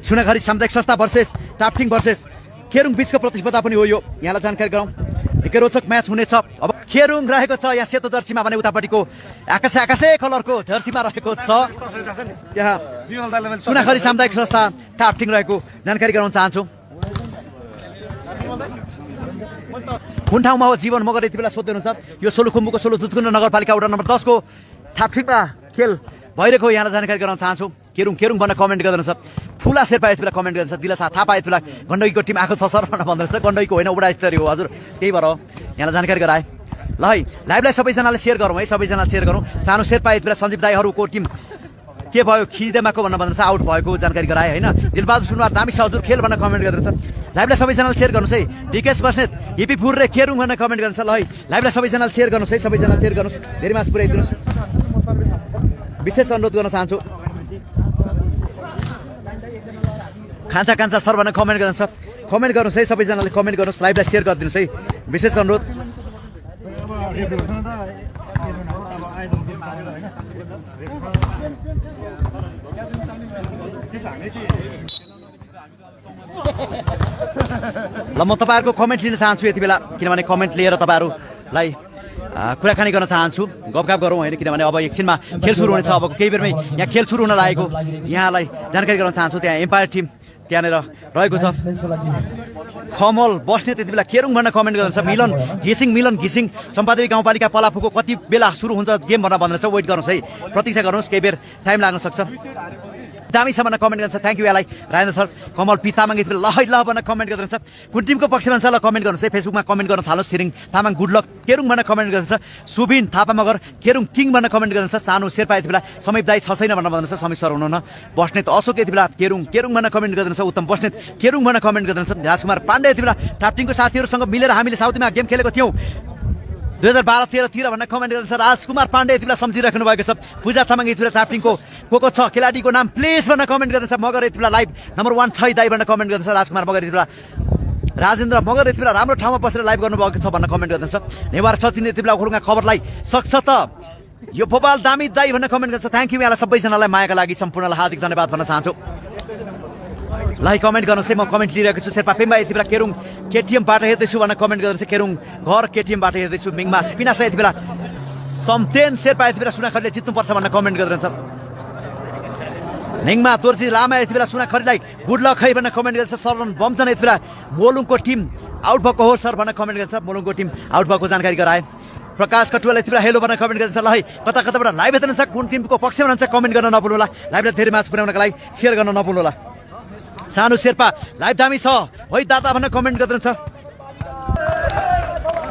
सुनाखरी सामुदायिक संस्था versus टाफ्टिङ versus खेरुङ बीचको प्रतिस्पर्धा पनि हो यो। यहाँलाई जानकारी गराउँ निकै रोचक म्याच हुनेछ। अब खेरुङ रहेको छ यहाँ सेतो जर्सीमा भने उतापट्टिको आकाशे कलरको जर्सीमा रहेको छ त्यहाँ सुनाखरी सामुदायिक संस्था टाफ्टिङ रहेको जानकारी गराउन चाहन्छु। कुन ठाउँमा हो जीवन मगर यति बेला सोध्दै हुनुहुन्छ। यो सोलुखुम्बुको सोलुदुधकुण्ड नगरपालिका वडा नम्बर 10 को टाफ्टिङमा खेल भइरहेको यहाँलाई जानकारी गराउन चाहन्छु। खेरुङ भनेर कमेन्ट गर्दैछ। फुला शेर्पा यति बेला कमेन्ट गर्दैछ। दिलासा थापा यति बेला गण्डकीको टिम आएको छ सर भनेर भन्दैछ। गण्डकीको होइन उडा स्तरीय हो हजुर, त्यही भएर हो यहाँलाई जानकारी गराए। ल है लाइभलाई सबैजनाले सेयर गरौँ है, सबैजनाले सेयर गरौँ। सानो शेर्पा यति बेला सञ्जीव दाईहरूको टिम के भयो खिदेमाको भनेर भन्दैछ, आउट भएको जानकारी गराए होइन। दिलबहादुर सुनवार दामी छ हजुर खेल भनेर कमेन्ट गर्दैछ। लाइभलाई सबैजनाले सेयर गर्नुहोस् है। डिकेश बस्नेत हिपी फुर रे खेरुङ भनेर कमेन्ट गर्नुहुन्छ। ल है लाइभलाई सबैजनाले सेयर गर्नुहोस् है, सबैजनाले सेयर गर्नुहोस्। धेरै मास पुऱ्याइदिनुहोस् विशेष अनुरोध गर्न चाहन्छु। कान्छा सर भनेर कमेन्ट गर्नुहुन्छ। कमेन्ट गर्नुहोस् है सबैजनाले, कमेन्ट गर्नुहोस्। लाइभलाई सेयर गरिदिनुहोस् है, विशेष अनुरोध। ल म तपाईँहरूको कमेन्ट लिन चाहन्छु यति बेला, किनभने कमेन्ट लिएर तपाईँहरूलाई कुराकानी गर्न चाहन्छु। गफगाफ गरौँ होइन, किनभने अब एकछिनमा खेल सुरु हुनेछ। अब केही बेरमै यहाँ खेल सुरु हुन लागेको यहाँलाई जानकारी गराउन चाहन्छु। त्यहाँ एम्पायर टिम त्यहाँनिर रहेको छ। कमल बस्नेत यति बेला खेरुङ भनेर कमेन्ट गर्नुहुन्छ। मिलन घिसिङ सम्पादेवी गाउँपालिका पलाफुको कति बेला सुरु हुन्छ गेम भनेर भन्दैछ। वेट गर्नुहोस् है, प्रतीक्षा गर्नुहोस्, केही बेर टाइम लाग्न सक्छ। दामी छ भनेर कमेन्ट गर्छ। थ्याङ्क यू यहाँलाई राजेन्द्र सर। कमल पी तामाङ यति बेला ल भनेर कमेन्ट गर्नुहुन्छ। कुन टिमको पक्षमा छ ल कमेन्ट गर्नुहोस् है, फेसबुकमा कमेन्ट गर्न थाल्नुहोस्। सिरिङ तामाङ गुड लक खेरुङ भनेर कमेन्ट गर्नुहुन्छ। सुबिन थापा मगर खेरुङ किङ भनेर कमेन्ट गर्नुहुन्छ। सानो शेर्पा यति बेला समीप दाई छ छैन भनेर भन्नुहुन्छ। समीप सर हुनुहुन्न। बस्नेत अशोक यति बेला खेरुङ भनेर कमेन्ट गर्नुहुन्छ। उत्तम बस्नेत खेरुङ भनेर कमेन्ट गर्नुहुन्छ। राजकुमार पाण्डे यति बेला टाफ्टिङको साथीहरूसँग मिलेर हामीले साउथमा गेम खेलेको थियौँ 2012-13 भनेर कमेन्ट गर्नुहुन्छ। राजकुमार पाण्डे यति बेला सम्झिराख्नु भएको छ। पूजा तामाङ यति बेला टाफ्टिङको को छ खेलाडीको नाम प्लिज भनेर कमेन्ट गर्नुहुन्छ। मगर यति बेला लाइभ नम्बर 1 छै दाई भनेर कमेन्ट गर्नुहुन्छ। राजकुमार मगर यति बेला राजेन्द्र मगर यति बेला राम्रो ठाउँमा बसेर लाइभ गर्नुभएको छ भनेर कमेन्ट गर्नुहुन्छ। नेवार सचिन यति बेला ओखरुङका खबरलाई सक्छ त यो भोपाल दामी दाई भनेर कमेन्ट गर्छ। थ्याङ्क यू यहाँलाई सबैजनालाई मायाका लागि सम्पूर्णलाई हार्दिक धन्यवाद भन्न चाहन्छु। लाइक कमेन्ट गर्नुहोस् है, म कमेन्ट लिइरहेको छु। शेर्पा पेम्बा यति बेला खेरुङ केटिएमबाट हेर्दैछु भनेर कमेन्ट गर्दैछ। खेरुङ घर केटिएमबाट हेर्दैछु। मिङमा पिनासा यति बेला सम्तेन शेर्पा यति बेला सुनाखरीले जित्नुपर्छ भनेर कमेन्ट गरिरहन्छ। निङमा तोर्जी लामा यति बेला सुनाखरीलाई गुड लक है भनेर कमेन्ट गर्छ। शरण बमजन यति बेला मोलुङको टिम आउट भएको हो सर भनेर कमेन्ट गर्छ। मोलुङको टिम आउट भएको जानकारी गराए। प्रकाश कटुवाल यति बेला हेलो भनेर कमेन्ट गर्छ। ल है कताबाट लाइभ हेर्नुहुन्छ, कुन टिमको पक्षमा रहन्छ कमेन्ट गर्न नभुल्नुहोला। लाइभलाई धेरै मास पुर्याउनका लागि सेयर गर्न नभुल्नुहोला। सानो शेर्पा लाइभ दामी छ है दादा भनेर कमेन्ट गर्नुहुन्छ।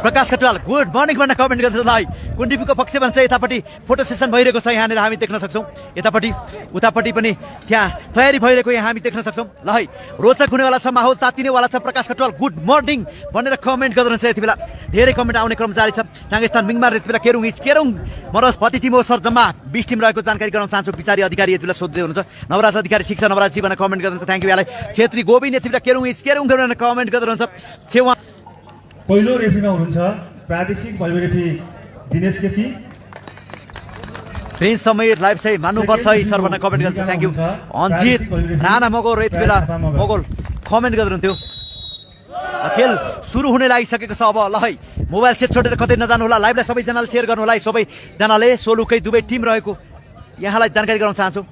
प्रकाश कटुवाल गुड मर्निङ भनेर कमेन्ट गर्नुहुन्छ। ल कुन टिमको पक्षमा भन्छ। यतापट्टि फोटो सेसन भइरहेको छ यहाँनिर हामी देख्न सक्छौँ। यतापट्टि उतापट्टि पनि त्यहाँ तयारी भइरहेको यहाँ हामी देख्न सक्छौँ। ल है रोचक हुनेवाला छ, माहौल तातिनेवाला छ। प्रकाश कटुवाल गुड मर्निङ भनेर कमेन्ट गर्नुहुन्छ। यति बेला धेरै कमेन्ट आउने क्रम जारी छ। चाङ्गेस्थान मिङमार यति बेला खेरुङ मरस कति टिम हो सर? जम्मा 20 टिम रहेको जानकारी गराउन चाहन्छु। विचारी अधिकारी यति बेला सोध्दै हुनुहुन्छ। नवराज अधिकारी ठिक छ नवराजी भनेर कमेन्ट गर्नुहुन्छ। थ्याङ्क यू यहाँलाई। छेत्री गोविन्द यति बेला खेरुङ भनेर कमेन्ट गर्नुहुन्छ। छेवा पहिलो रेफ्रीमा हुनुहुन्छ प्रादेशिक volleyball referee Dinesh KC. Prince Samir live चाहिँ मान्नुपर्छ है सर भनेर कमेन्ट गर्छ। Thank you. अञ्जित राणा मगर यति बेला मगोल कमेन्ट गर्नुहुन्थ्यो। खेल सुरु हुने लागिसकेको छ। अब ल है मोबाइल सेट छोडेर कतै नजानु होला। लाइभलाई सबैजनाले सेयर गर्नु होला है। सबैजनाले सोलुकै दुवै टिम रहेको यहाँलाई जानकारी गराउन चाहन्छु।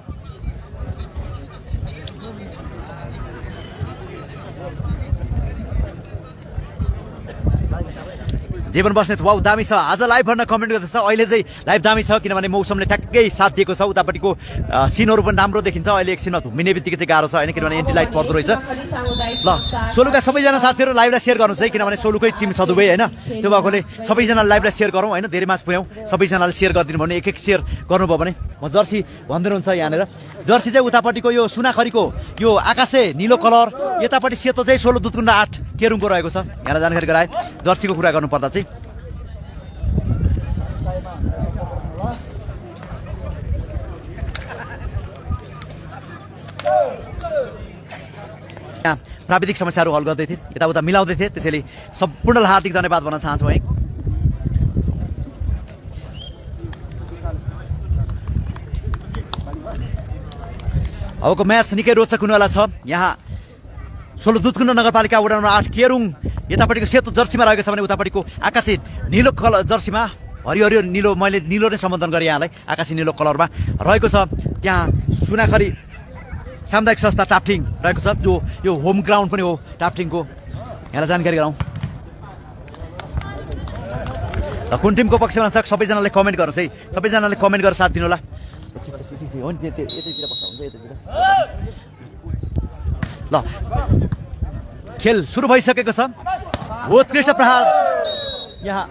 जीवन बस्नेत वाउ दामी छ आज लाइभ भन्न कमेन्ट गर्दैछ। अहिले चाहिँ लाइभ दामी छ किनभने मौसमले ठ्याक्कै साथ दिएको छ। उतापट्टिको सिनहरू पनि राम्रो देखिन्छ। अहिले एकछिनमा धुम्मिने बित्तिकै चाहिँ गाह्रो छ होइन, किनभने एन्टी लाइट पर्दो रहेछ। ल सोलुका सबैजना साथीहरू लाइभलाई सेयर गर्नुहोस् है, किनभने सोलुकै टिम छ दुवै होइन। त्यो भएकोले सबैजनाले लाइभलाई सेयर गरौँ होइन। धेरै मास पुऱ्याउँ। सबैजनाले सेयर गरिदिनु भने एक सेयर गर्नुभयो भने म जर्सी भनिदिनुहुन्छ यहाँनिर। जर्सी चाहिँ उतापट्टिको यो सुनाखरीको यो आकाशे निलो कलर, यतापट्टि सेतो चाहिँ सोलुदुधकुण्ड 8 खेरुङको रहेको छ। यहाँलाई जानकारी गराए। जर्सीको कुरा गर्नुपर्दा चाहिँ प्राविधिक समस्याहरू हल गर्दै थिए, यताउता मिलाउँदै थिए। त्यसैले सम्पूर्णलाई हार्दिक धन्यवाद भन्न चाहन्छु है। अबको म्याच निकै रोचक हुनेवाला छ। यहाँ 16 दुधकुण्ड नगरपालिका वडा नम्बर 8 केरुङ यतापट्टिको सेतो जर्सीमा रहेको छ भने उतापट्टिको आकाशी निलो कलर जर्सीमा हरियो निलो, मैले निलो नै सम्बोधन गरेँ यहाँलाई, आकाशी निलो कलरमा रहेको छ। त्यहाँ सुनाखरी सामुदायिक संस्था टापटिङ रहेको छ, जो यो होम ग्राउन्ड पनि हो टापटिङको। यहाँलाई जानकारी गराउँ र कुन टिमको पक्षमा छ सबैजनाले कमेन्ट गर्नुहोस् है, सबैजनाले कमेन्ट गरेर साथ दिनु होला। ल खेल सुरु भइसकेको छ। उत्कृष्ट प्रहार यहाँ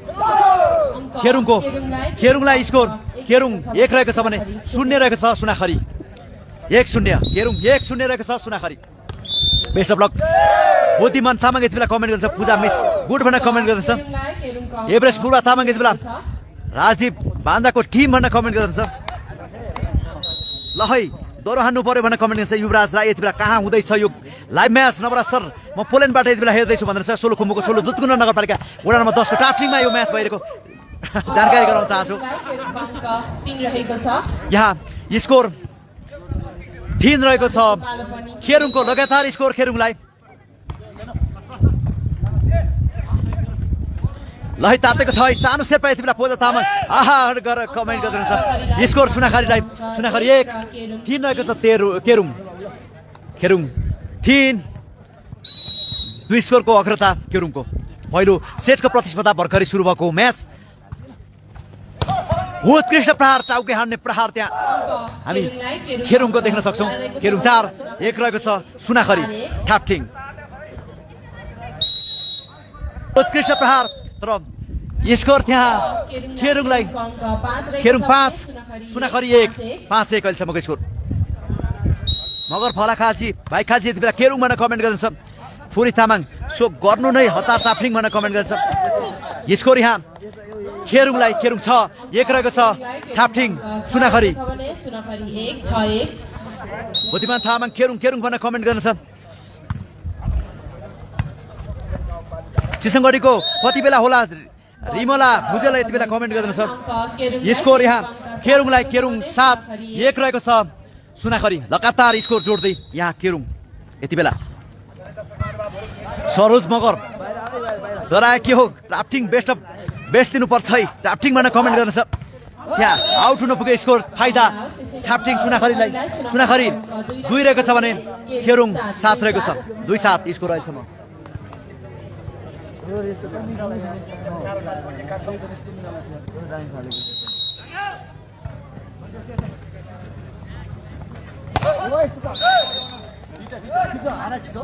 केरुङलाई स्कोर, केरुङ 1 रहेको छ भने 0 रहेको छ सुनाखरी, 1-0 केरुङ 1-0 रहेको छ Sunakhari. Best of luck. Buddhiman Tamang यति बेला कमेन्ट गर्छ, पूजा मिस गुड भनेर कमेन्ट गर्दैछ। एभरेस्ट पूर्वा तामाङ यति बेला राजदीप बान्दाको टिम भनेर कमेन्ट गर्दैछ। ल है दोहोरो हान्नु पर्यो भनेर कमेन्ट गर्छ। युवराज राई यति बेला कहाँ हुँदैछ यो लाइभ म्याच? नवराज सर म पोल्यान्डबाट यति बेला हेर्दैछु भनेर छ। 16 खुम्बुको 16 दुधकुण्ड नगरपालिका वडा नम्बर 10 को टापटिङमा यो म्याच भइरहेको जानकारी गराउन चाहन्छु। यहाँ स्कोर 3 रहेको छ। केरुङको लगातार स्कोर केरुङलाई। ल है तातेको छ है सानो शेर्पा यति बेला पोजा तामाङ आहा गरेर कमेन्ट गरिदिनुहुन्छ। स्कोर सुनाखरीलाई, सुनाखरी 1 3 रहेको छ केरुङ 3 2 स्कोरको अग्रता केरुङको। पहिलो सेटको प्रतिस्पर्धा भर्खरै सुरु भएको म्याच। उत्कृष्ट प्रहार टाउके हान्ने प्रहार त्यहाँ हामी केरुङको देख्न सक्छौँ। केरुङ 4-1 रहेको छ सुनाखरी टापटिङ। उत्कृष्ट प्रहार तर स्कोर त्यहाँ केरुङलाई, केरुङ 5 सुनाखरी 1 5-1 अहिलेसम्मको स्कोर। मगर फलाखाजी भाइ खाजी यति बेला केरुङ भनेर कमेन्ट गर्नुहुन्छ। फुरी तामाङ सो गर्नु नै हतार टापटिङ भनेर कमेन्ट गर्छ। स्कोर यहाँ केरुङलाई, केरुङ 6-1 रहेको छ टापटिङ सुनाखरी। बुद्धिमान तामाङ केरुङ भनेर कमेन्ट गर्नुहुन्छ। चिसङगढीको कति बेला होला रिमला भुजेल यति बेला कमेन्ट गर्नुहुन्छ। स्कोर यहाँ केरुङलाई, केरुङ 7-1 रहेको छ सुनाखरी। लगातार स्कोर जोड्दै यहाँ केरुङ यति बेला। सरोज मगर डराए के हो टापटिङ बेस्ट दिनुपर्छ है टापटिङ भनेर कमेन्ट गर्नुहुन्छ। त्यहाँ आउट हुन पुगे स्कोर फाइदा टापटिङ सुनाखरीलाई। सुनाखरी 2 रहेको छ भने केरुङ 7 रहेको छ। 2-7 स्कोर अहिलेसम्म।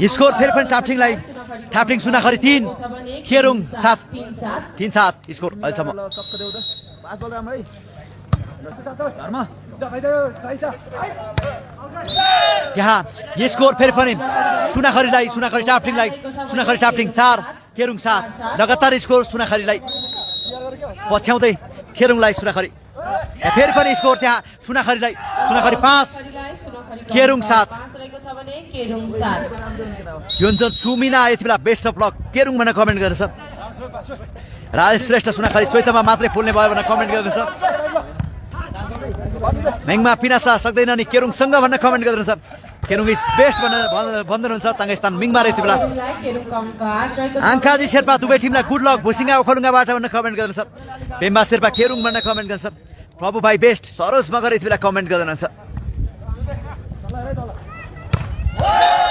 स्कोर फेरि पनि टापटिङलाई, टापटिङ सुनाखरी 3 केरुङ 7 3-7 स्कोर अहिलेसम्म। यहाँ स्कोर फेरि पनि सुनाखरीलाई, सुनाखरी टापटिङलाई, सुनाखरी टापटिङ 4 केरुङ 7 लगातार स्कोर सुनाखरीलाई पछ्याउँदै केरुङलाई सुनाखरी। फेरि पनि स्कोर त्यहाँ सुनाखरीलाई, सुनाखरी 5 केरुङ 7। योन्जन सुमिना यति बेला बेस्ट अफ लक केरुङ भनेर कमेन्ट गर्दैछ। राजेश श्रेष्ठ सुनाखरी चैतमा मात्रै फुल्ने भयो भनेर कमेन्ट गर्दैछ। मेङमा पिनासा सक्दैन नि केरुङसँग भनेर कमेन्ट गर्दैछ। केरुङ इज बेस्ट भनेर भन्नुहुन्छ। ताङ्गेस्तान मिङमा यति बेला आङ्काजी शेर्पा दुवै टिमलाई गुड लक भुसिङा ओखलुङ्गाबाट भनेर कमेन्ट गर्दैछ। पेम्बा शेर्पा केरुङ भनेर कमेन्ट गर्छ। प्रभु भाइ बेस्ट सरोज मगर यति बेला कमेन्ट गर्नुहुन्छ।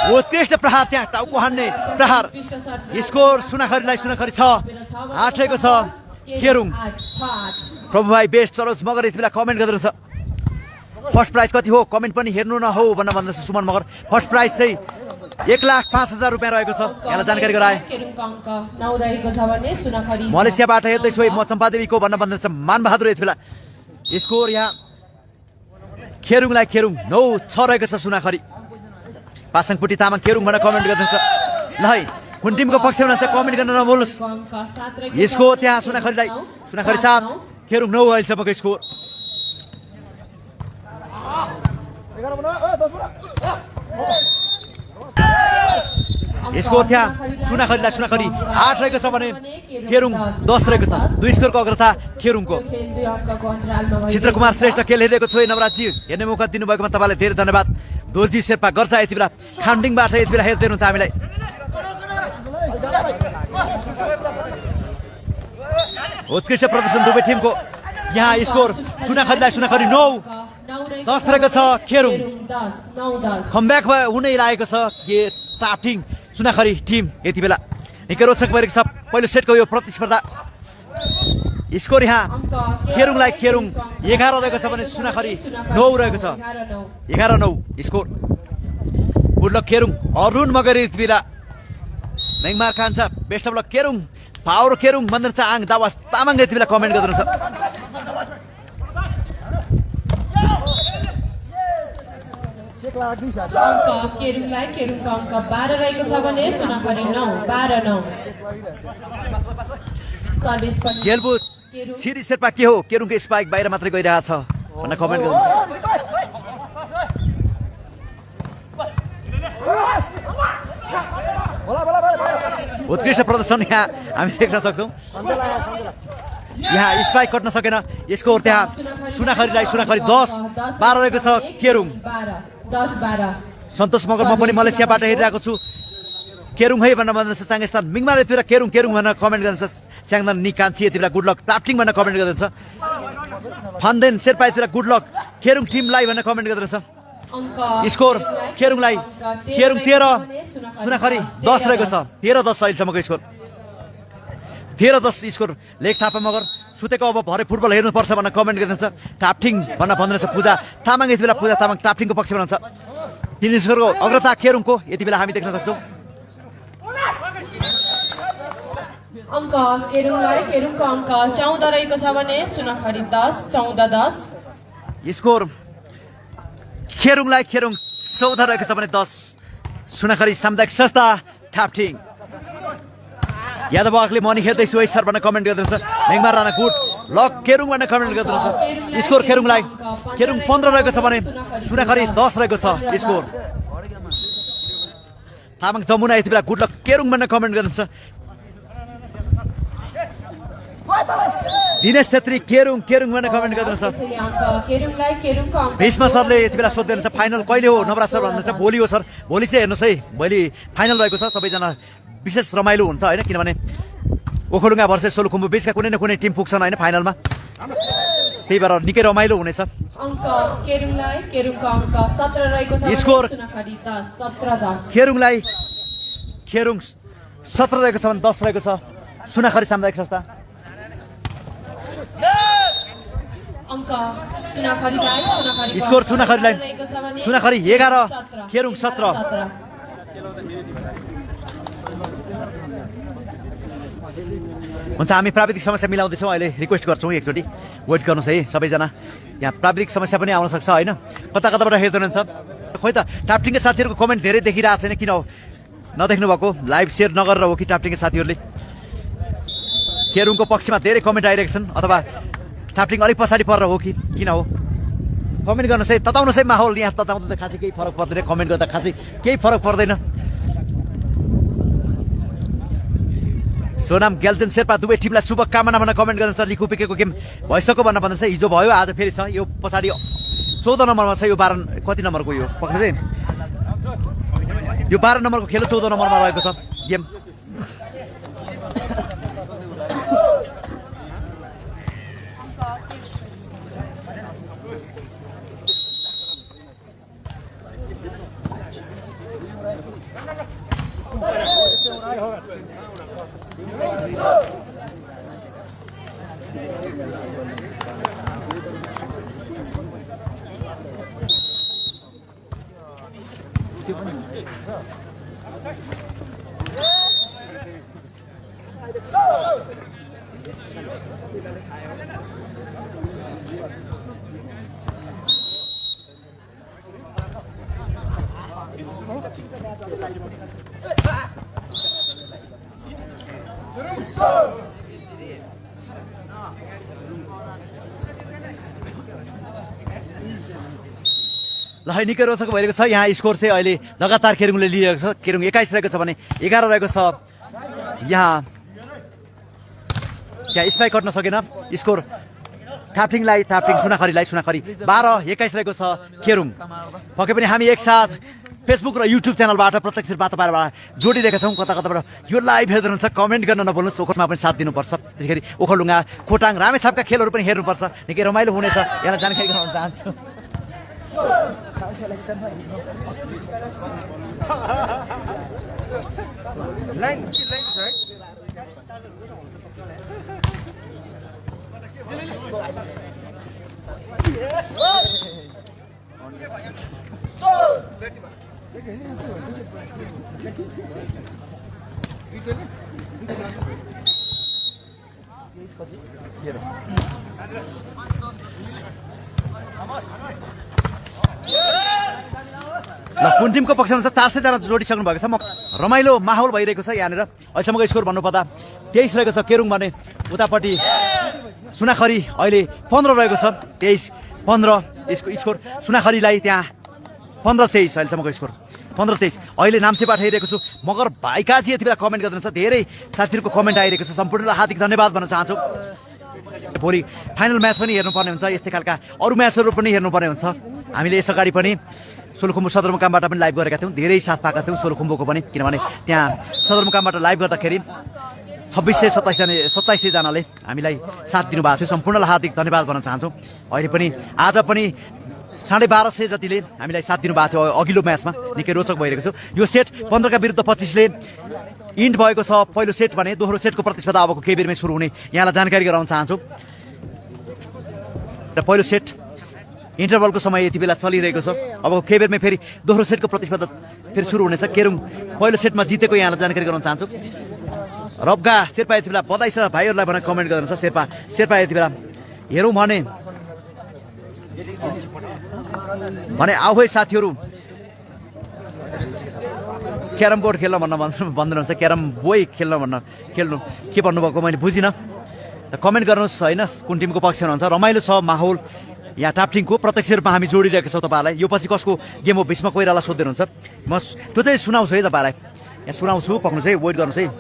उत्कृष्ट प्रहार त्यहाँ टाउको हान्ने प्रहार। स्कोर सुनाखरीलाई, सुनाखरी 6-8 रहेको छ केरुङ। प्रभु भाइ बेस्ट सरोज मगर यति बेला कमेन्ट गर्नुहुन्छ। फर्स्ट प्राइज कति हो कमेन्ट पनि हेर्नु न हो भनेर भन्दैछ सुमन मगर। फर्स्ट प्राइज चाहिँ 1,05,000 रुपियाँ रहेको छ। यहाँलाई जानकारी गराए। मलेसियाबाट हेर्दैछु म चम्पादेवीको भनेर भन्दैछ मानबहादुर यति बेला। स्कोर यहाँ केरुङलाई, केरुङ 9-6 रहेको छ सुनाखरी। पासाङपुटी तामाङ केरुङ भनेर कमेन्ट गर्नुहुन्छ। ल है कुन टिमको पक्षमा छ कमेन्ट गर्न नभुल्नुहोस्। स्कोर त्यहाँ सुनाखरीलाई, सुनाखरी 7 केरुङ 9 अहिलेसम्मको स्कोर। स्कोर त्यहाँ सुनाखरीलाई, सुनाखरी 8 रहेको छ भने केरुङ 10 रहेको छ। 2 स्कोरको अग्रता केरुङको। चित्रकुमार श्रेष्ठ खेल हेरेको छु नवराजी हेर्ने मौका दिनुभएकोमा तपाईँलाई धेरै धन्यवाद। दोर्जी शेर्पा गर्छ यति बेला खामडिङबाट यति बेला हेर्दै हुनुहुन्छ हामीलाई उत्कृष्ट प्रदर्शन दुवै टिमको यहाँ स्कोर सुनाखरीलाई सुनाखरी 9 10 रहेको छ खेरुङ कमब्याक हुनै लागेको छ के टापटिङ सुनाखरी टिम यति बेला निकै रोचक भइरहेको छ पहिलो सेटको यो प्रतिस्पर्धा स्कोर यहाँ खेरुङलाई खेरुङ 11 रहेको छ भने सुनाखरी 9 रहेको छ 11-9 स्कोर गुड लक खेरुङ अरुण मगरी यति बेला नेङमार खान्छ बेस्ट अफ लक खेरुङ पावर खेरुङ मन्दर चाङ दावास तामाङ यति बेला कमेन्ट गर्नुहुन्छ केरुङलाई केरुङको अङ्क 12 रहेको छ भने सुनाखरी 9 12-9 सर्भिस पनि खेलबुट सिरी शेर्पा के हो केरुङको स्पाइक बाहिर मात्रै गइरहेको छ भनेर कमेन्ट गर्नु उत्कृष्ट प्रदर्शन यहाँ हामी देख्न सक्छौँ यहाँ स्पाइक कट्न सकेन स्कोर त्यहाँ सुनाखरीलाई सुनाखरी 10-12 रहेको छ केरुङ 10-12 सन्तोष मगर म पनि मलेसियाबाट हेरिरहेको छु केरुङ है भनेर भन्दैछ चाङस्थान मिङमा यति बेला केरुङ केरुङ भनेर कमेन्ट गर्दैछ स्याङदन निकान्छी यति बेला गुड लक टापटिङ भनेर कमेन्ट गर्दैछ फन्देन शेर्पा यति बेला गुड लक केरुङ टिमलाई भनेर कमेन्ट गर्दैछ स्कोर खेरुङलाई खेरुङ 13 सुनाखरी 10 रहेको छ 13-10 अहिलेसम्मको स्कोर 13-10 स्कोर लेख थापा मगर सुतेको अब भरे फुटबल हेर्नुपर्छ भनेर कमेन्ट गर्दैछ टापटिङ भनेर भन्दैछ पूजा तामाङ यति बेला पूजा तामाङ टापटिङको पक्षमा रहन्छ 3 स्कोरको अग्रता खेरुङको यति बेला हामी देख्न सक्छौँ अङ्क केरुङलाई केरुङको अङ्क 14 रहेको छ भने सुनाखरी 10 14-10 स्कोर खेरुङलाई खेरुङ 14 रहेको छ भने 10 सुनाखरी सामुदायिक संस्था टापटिङ यादव बागले मनी खेल्दैछु है सर भनेर कमेन्ट गर्दैछ नेङमा राणा गुड लक केरुङ भनेर कमेन्ट गर्दैछ स्कोर खेरुङलाई खेरुङ 15 रहेको छ भने सुनाखरी 10 रहेको छ स्कोर तामाङ जमुना यति बेला गुड लक केरुङ भनेर कमेन्ट गर्दैछ दिनेश छेत्री केरुङ केरुङ भनेर कमेन्ट गर्दैछ केरुङलाई केरुङको अङ्क भीष्म सरले यति बेला सोध्दै हुनुहुन्छ फाइनल कहिले हो नवराज सर भन्नुहुन्छ भोलि हो सर भोलि चाहिँ हेर्नुहोस् है भोलि फाइनल रहेको छ सबैजना विशेष रमाइलो हुन्छ होइन किनभने ओखलडुङ्गा भर्सेस सोलुखुम्बु बिचका कुनै न कुनै टिम पुग्छन् होइन फाइनलमा त्यही भएर निकै रमाइलो हुनेछ अङ्क केरुङलाई केरुङको अङ्क 17 रहेको छ स्कोर सुनाखरी 10 17-10 खेरुङलाई खेरुङ 17 रहेको छ भने 10 रहेको छ सुनाखरी सामुदायिक संस्था अङ्क सुनाखरीलाई सुनाखरी स्कोर सुनाखरीलाई सुनाखरी 11 खेरुङ 17 हुन्छ हामी प्राविधिक समस्या मिलाउँदैछौँ अहिले रिक्वेस्ट गर्छौँ एकचोटि वेट गर्नुहोस् है सबैजना यहाँ प्राविधिक समस्या पनि आउन सक्छ होइन कता कताबाट हेर्दै हुनुहुन्छ खोइ त टापटिङका साथीहरूको कमेन्ट धेरै देखिरहेको छैन किन हो नदेख्नु भएको लाइभ सेयर नगरेर हो कि टापटिङका साथीहरूले खेरुङको पक्षमा धेरै कमेन्ट आइरहेको छन् अथवा टापटिङ अलिक पछाडि परेर हो कि किन हो कमेन्ट गर्नुहोस् है तताउनुहोस् है माहौल यहाँ तताउँदा त खासै केही फरक पर्दैन कमेन्ट गर्दा खासै केही फरक पर्दैन सोनाम ग्याल्चन शेर्पा दुवै टिमलाई शुभकामना भनेर कमेन्ट गर्नुहुन्छ लिखु पिकेको गेम भइसक्यो भनेर भन्दैछ हिजो भयो आज फेरि छ यो पछाडि 14 नम्बरमा छ यो 12 कति नम्बरको यो पक्नु चाहिँ यो 12 नम्बरको खेल 14 नम्बरमा रहेको छ गेम ल निकै रोचक भइरहेको छ यहाँ स्कोर चाहिँ अहिले लगातार खेरुङले लिइरहेको छ खेरुङ 21 रहेको छ भने 11 रहेको छ यहाँ स्पाइक कट्न सकेन स्कोर टाफ्टिङ सुनाखरी 12-21 रहेको छ केरुङ। पक्कै पनि हामी एकसाथ फेसबुक र युट्युब च्यानलबाट प्रत्यक्ष रूपमा तपाईँहरूबाट जोडिरहेका छौँ। कता कताबाट यो लाइभ हेर्दै हुनुहुन्छ कमेन्ट गर्न नभुल्नुहोस्। ओखसमा पनि साथ दिनुपर्छ। त्यसैगरी ओखलढुङ्गा खोटाङ रामेछापका खेलहरू पनि हेर्नुपर्छ। निकै रमाइलो हुनेछ, यसलाई जानकारी गराउन चाहन्छु। ल कुन टिमको पक्षमा छ 400 जना जोडिसक्नु भएको छ। म रमाइलो माहौल भइरहेको छ यहाँनिर। अहिलेसम्मको स्कोर भन्नुपर्दा 23 रहेको छ केरुङ भने उतापट्टि सुनाखरी अहिले 15 रहेको छ। 23-15 यसको स्कोर सुनाखरीलाई त्यहाँ 15-23 अहिलेसम्मको स्कोर 15-23। अहिले नाम्चेबाट हेरिरहेको छु मगर भाइकाजी यति बेला कमेन्ट गर्नुहुन्छ। धेरै साथीहरूको कमेन्ट आइरहेको छ, सम्पूर्णलाई हार्दिक धन्यवाद भन्न चाहन्छु। भोलि फाइनल म्याच पनि हेर्नुपर्ने हुन्छ, यस्तै खालका अरू म्याचहरू पनि हेर्नुपर्ने हुन्छ। हामीले यसअगाडि पनि सोलुखुम्बु सदरमुकामबाट पनि लाइभ गरेका थियौँ, धेरै साथ पाएका थियौँ सोलुखुम्बुको पनि, किनभने त्यहाँ सदरमुकामबाट लाइभ गर्दाखेरि 2627 जनाले हामीलाई साथ दिनुभएको थियो। सम्पूर्णलाई हार्दिक धन्यवाद भन्न चाहन्छु। अहिले पनि आज पनि 1250 जतिले हामीलाई साथ दिनुभएको थियो अघिल्लो म्याचमा। निकै रोचक भइरहेको छ यो सेट। 15 का विरुद्ध 25ले इन्ड भएको छ पहिलो सेट भने। दोस्रो सेटको प्रतिस्पर्धा अबको केही बेरमै सुरु हुने यहाँलाई जानकारी गराउन चाहन्छु। र पहिलो सेट इन्टरभलको समय यति बेला चलिरहेको छ। अब केही बेरमै फेरि दोस्रो सेटको प्रतिस्पर्धा फेरि सुरु हुनेछ। केरुङ पहिलो सेटमा जितेको यहाँलाई जानकारी गराउन चाहन्छु। रब्गा शेर्पा यति बेला बधाई छ भाइहरूलाई भनेर कमेन्ट गर्नुहुन्छ। शेर्पा यति बेला हेरौँ भने आऊ है साथीहरू क्यारम बोर्ड खेल्न भन्नुहुन्छ। क्यारम बोय खेल्नु के भन्नुभएको मैले बुझिनँ। कमेन्ट गर्नुहोस् होइन कुन टिमको पक्षमा हुन्छ। रमाइलो छ माहौल यहाँ टाफ्टिङको। प्रत्यक्ष रूपमा हामी जोडिरहेका छौँ तपाईँहरूलाई। यो पछि कसको गेम हो भीष्म कोइराला सोध्दै हुनुहुन्छ। म त्यो चाहिँ सुनाउँछु है तपाईँलाई, यहाँ सुनाउँछु, पक्नुहोस् है, वेट गर्नुहोस् है।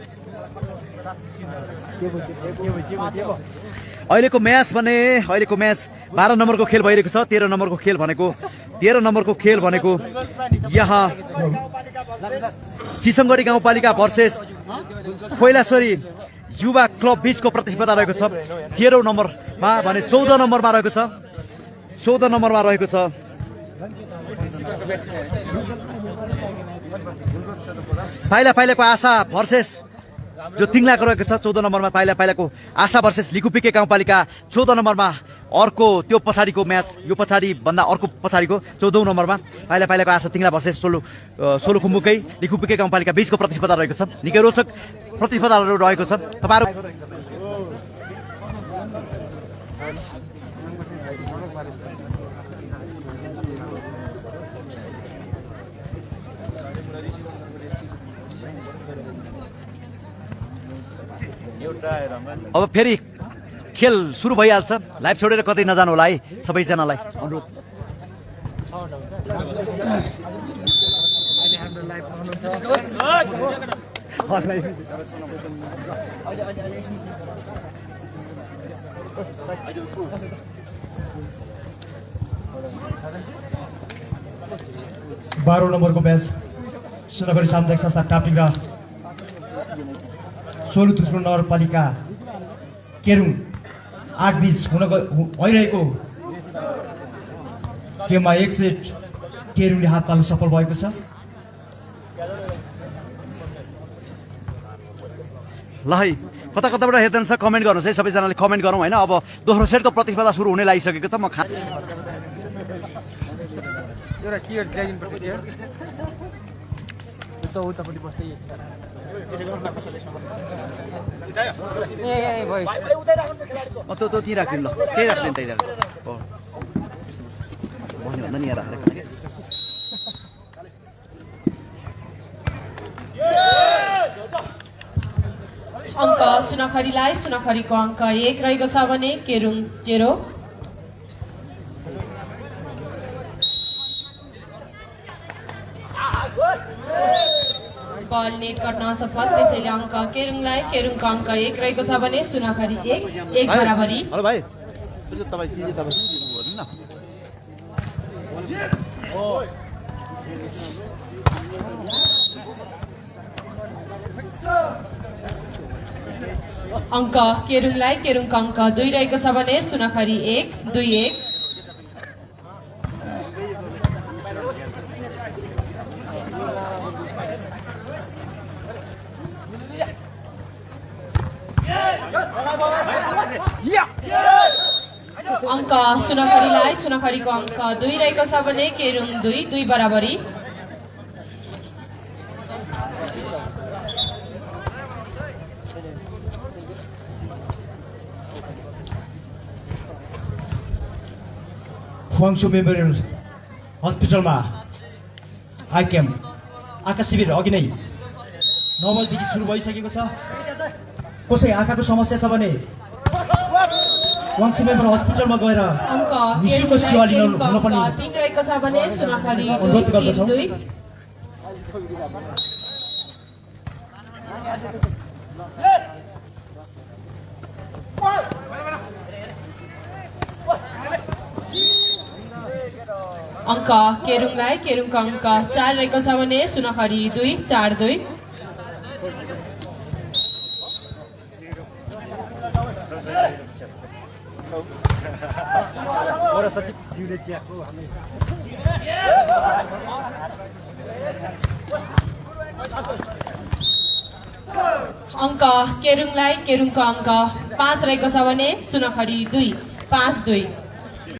अहिलेको म्याच 12 नम्बरको खेल भइरहेको छ। 13 नम्बरको खेल भनेको यहाँ चिसङगढी गाउँपालिका भर्सेस खोइलाश्वरी युवा क्लब बीचको प्रतिस्पर्धा रहेको छ। 13 नम्बरमा भने 14 नम्बरमा रहेको छ। 14 नम्बरमा रहेको छ पाइलाको आशा भर्सेस जो तिङलाको रहेको छ। 14 नम्बरमा पाइलाको आशा भर्सेस लिकुपिके गाउँपालिका। 14 नम्बरमा अर्को त्यो पछाडिको म्याच, यो पछाडि भन्दा अर्को पछाडिको 14औं नम्बरमा पाइलाको आशा तिङला भर्सेस सोलुखुम्बुकै लिकुपिके गाउँपालिका बीचको प्रतिस्पर्धा रहेको छ। निकै रोचक प्रतिस्पर्धाहरू रहेको छ। तपाईँहरू अब फेरि खेल सुरु भइहाल्छ। लाइभ छोडेर कतै नजानु होला है सबैजनालाई अनुरोध। बाह्र नम्बरको म्याच सुनाखरी सामुदायिक संस्था टाफ्टिङ र सोलुखुम्बु नगरपालिका केरुङ 8 बीच भइरहेको गेममा एक सेट केरुङले हात पाल्न सफल भएको छ। ल है कता कताबाट हेर्नुहुन्छ कमेन्ट गर्नुहोस् है सबैजनाले कमेन्ट गरौँ होइन। अब दोस्रो सेटको प्रतिस्पर्धा सुरु हुने लागिसकेको छ। म त्यो त्यहीँ राख्दिनु ल, त्यही राख्दिनु त्यही राख्नु भन्यो भन्दा नि यहाँ राखेर अङ्क सुनाखरीलाई सुनाखरीको अङ्क 1 रहेको छ भने केरुङ 0। बल नेट गर्न असफल, त्यसैले अङ्क केरुङको अङ्क 1 रहेको छ भने सुनाखरी 1 बराबरी। हेलो भाइ तपाईँ के तपाईँ दिनु न अङ्क केरुङलाई केरुङको अङ्क 2 रहेको छ भने सुनाखरी 1 2-1 अङ्क सुनाखरीको अङ्क 2 रहेको छ भने केरुङ 2 बराबरी फुवाङसु मेमोरियल हस्पिटलमा आई क्याम्प आँखा शिविर अघि नै 9 बजेदेखि सुरु भइसकेको छ। कसै आँखाको समस्या छ भने फुवाङसु मेमोरियल हस्पिटलमा गएर अङ्क निशुल्क सेवा लिन हुन पनि 3 रहेको छ भने सुनाखरी अनुरोध गर्दछौँ। 2 अङ्क केरुङलाई केरुङको अङ्क 4 रहेको छ भने सुनाखरी 2 4-2 अङ्क केरुङलाई केरुङको अङ्क 5 रहेको छ भने सुनाखरी 2 5-2